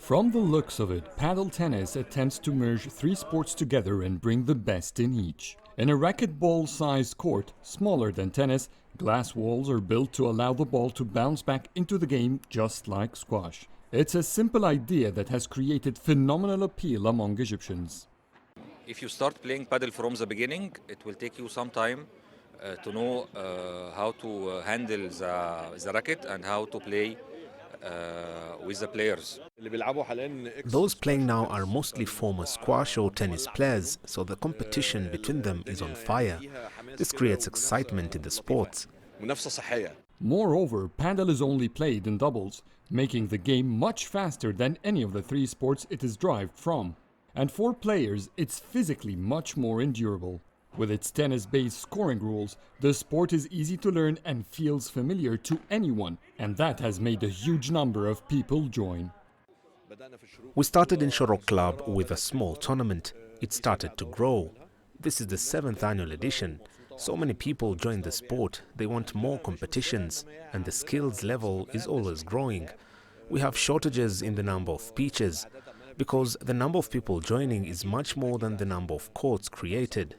From the looks of it, paddle tennis attempts to merge three sports together and bring the best in each. In a racquetball-sized court, smaller than tennis, glass walls are built to allow the ball to bounce back into the game just like squash. It's a simple idea that has created phenomenal appeal among Egyptians. If you start playing paddle from the beginning, it will take you some time to know how to handle the racket and how to play with the players. Those playing now are mostly former squash or tennis players, so the competition between them is on fire. This creates excitement in the sports. Moreover, paddle is only played in doubles, making the game much faster than any of the three sports it is derived from. And for players, it's physically much more endurable. With its tennis-based scoring rules, the sport is easy to learn and feels familiar to anyone, and that has made a huge number of people join. We started in Shorok Club with a small tournament. It started to grow. This is the 7th annual edition. So many people join the sport, they want more competitions, and the skills level is always growing. We have shortages in the number of pitches, because the number of people joining is much more than the number of courts created.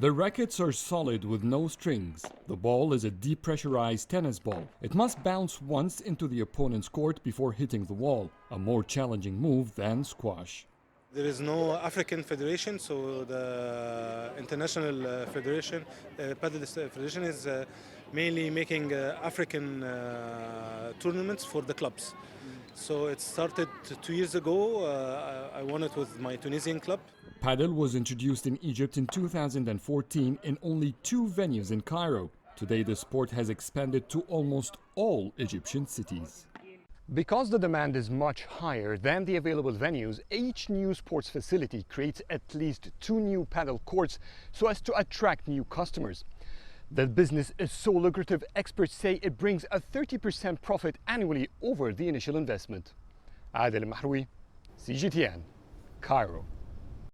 The rackets are solid with no strings. The ball is a depressurized tennis ball. It must bounce once into the opponent's court before hitting the wall, a more challenging move than squash. There is no African federation, so the international federation, Padle Federation, is mainly making African tournaments for the clubs. So it started 2 years ago. I won it with my Tunisian club. Padel was introduced in Egypt in 2014 in only 2 venues in Cairo. Today the sport has expanded to almost all Egyptian cities. Because the demand is much higher than the available venues, each new sports facility creates at least 2 new paddle courts so as to attract new customers. The business is so lucrative, experts say it brings a 30% profit annually over the initial investment. Adel Mahroui, CGTN, Cairo.